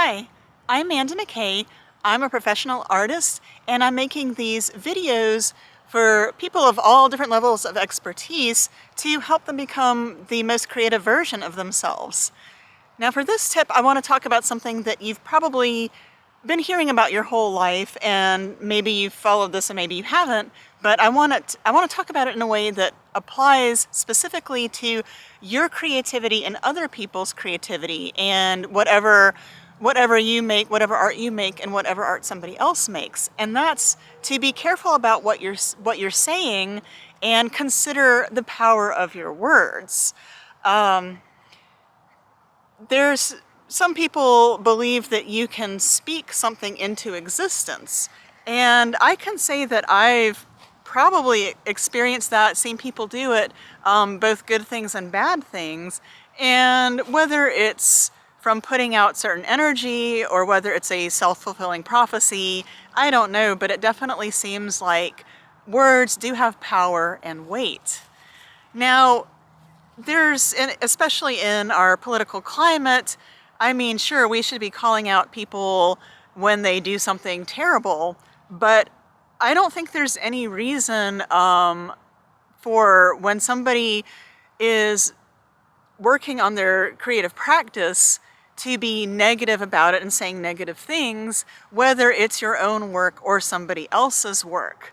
Hi, I'm Amanda McKay. I'm a professional artist and I'm making these videos for people of all different levels of expertise to help them become the most creative version of themselves. Now for this tip, I want to talk about something that you've probably been hearing about your whole life, and maybe you've followed this and maybe you haven't, but I want to talk about it in a way that applies specifically to your creativity and other people's creativity and whatever you make, whatever art you make, and whatever art somebody else makes. And that's to be careful about what you're saying and consider the power of your words. There's some people believe that you can speak something into existence, and I can say that I've probably experienced that, seen people do it, both good things and bad things, and whether it's from putting out certain energy or whether it's a self-fulfilling prophecy, I don't know, but it definitely seems like words do have power and weight. Now, especially in our political climate, I mean, sure, we should be calling out people when they do something terrible, but I don't think there's any reason for when somebody is working on their creative practice to be negative about it and saying negative things, whether it's your own work or somebody else's work.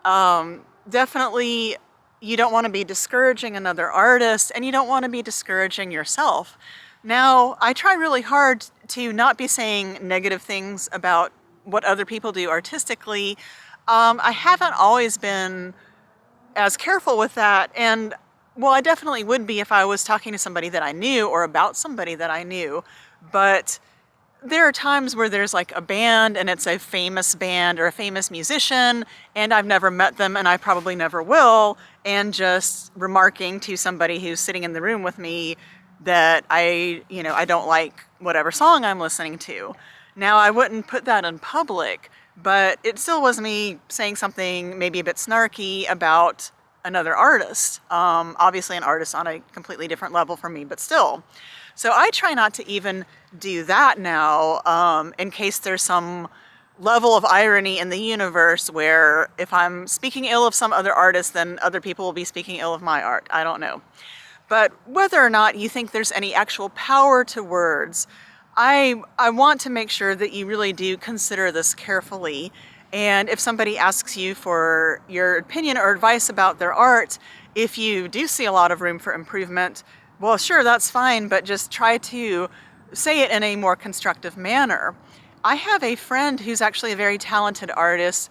Definitely, you don't want to be discouraging another artist, and you don't want to be discouraging yourself. Now, I try really hard to not be saying negative things about what other people do artistically. I haven't always been as careful with that, and well, I definitely would be if I was talking to somebody that I knew or about somebody that I knew, but there are times where there's like a band and it's a famous band or a famous musician and I've never met them and I probably never will, and just remarking to somebody who's sitting in the room with me that I don't like whatever song I'm listening to. Now, I wouldn't put that in public, but it still was me saying something maybe a bit snarky about another artist. Obviously an artist on a completely different level from me, but still. So I try not to even do that now, in case there's some level of irony in the universe where if I'm speaking ill of some other artist, then other people will be speaking ill of my art. I don't know. But whether or not you think there's any actual power to words, I want to make sure that you really do consider this carefully. And if somebody asks you for your opinion or advice about their art, if you do see a lot of room for improvement, well, sure, that's fine, but just try to say it in a more constructive manner. I have a friend who's actually a very talented artist,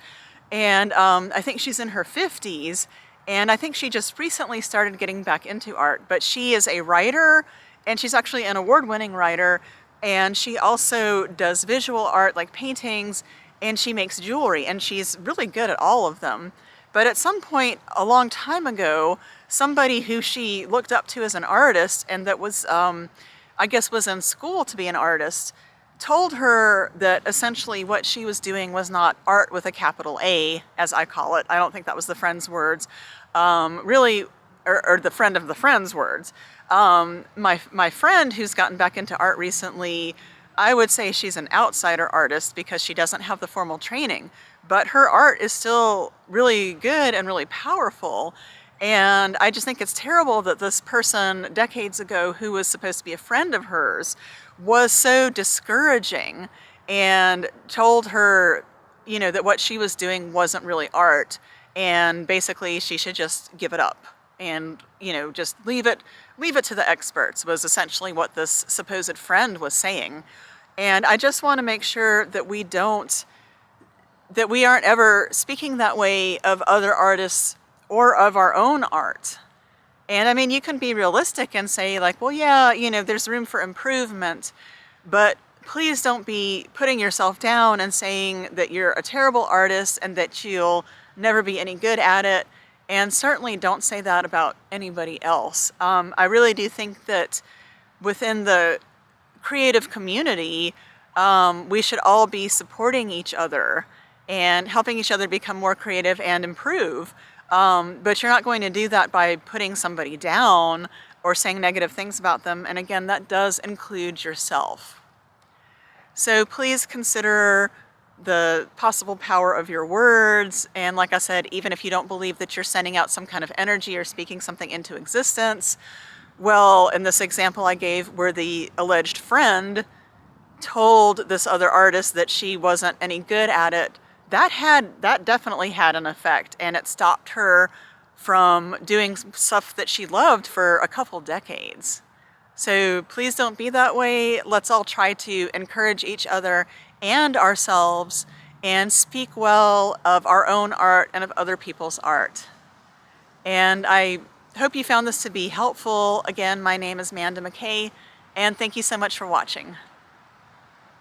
and I think she's in her 50s, and I think she just recently started getting back into art, but she is a writer, and she's actually an award-winning writer, and she also does visual art like paintings, and she makes jewelry, and she's really good at all of them. But at some point a long time ago, somebody who she looked up to as an artist and that was, I guess, was in school to be an artist, told her that essentially what she was doing was not art with a capital A, as I call it. I don't think that was the friend's words, really, or the friend of the friend's words. My friend who's gotten back into art recently, I would say she's an outsider artist because she doesn't have the formal training, but her art is still really good and really powerful. And I just think it's terrible that this person decades ago who was supposed to be a friend of hers was so discouraging and told her, that what she was doing wasn't really art, and basically she should just give it up and, just leave it to the experts, was essentially what this supposed friend was saying. And I just want to make sure that we aren't ever speaking that way of other artists or of our own art. And I mean, you can be realistic and say like, well, yeah, there's room for improvement, but please don't be putting yourself down and saying that you're a terrible artist and that you'll never be any good at it. And certainly don't say that about anybody else. I really do think that within the creative community, we should all be supporting each other and helping each other become more creative and improve. But you're not going to do that by putting somebody down or saying negative things about them. And again, that does include yourself. So please consider the possible power of your words. And like I said, even if you don't believe that you're sending out some kind of energy or speaking something into existence, well, in this example I gave where the alleged friend told this other artist that she wasn't any good at it, that definitely had an effect, and it stopped her from doing stuff that she loved for a couple decades. So please don't be that way. Let's all try to encourage each other and ourselves and speak well of our own art and of other people's art. And I hope you found this to be helpful. Again, my name is Manda McKay, and thank you so much for watching.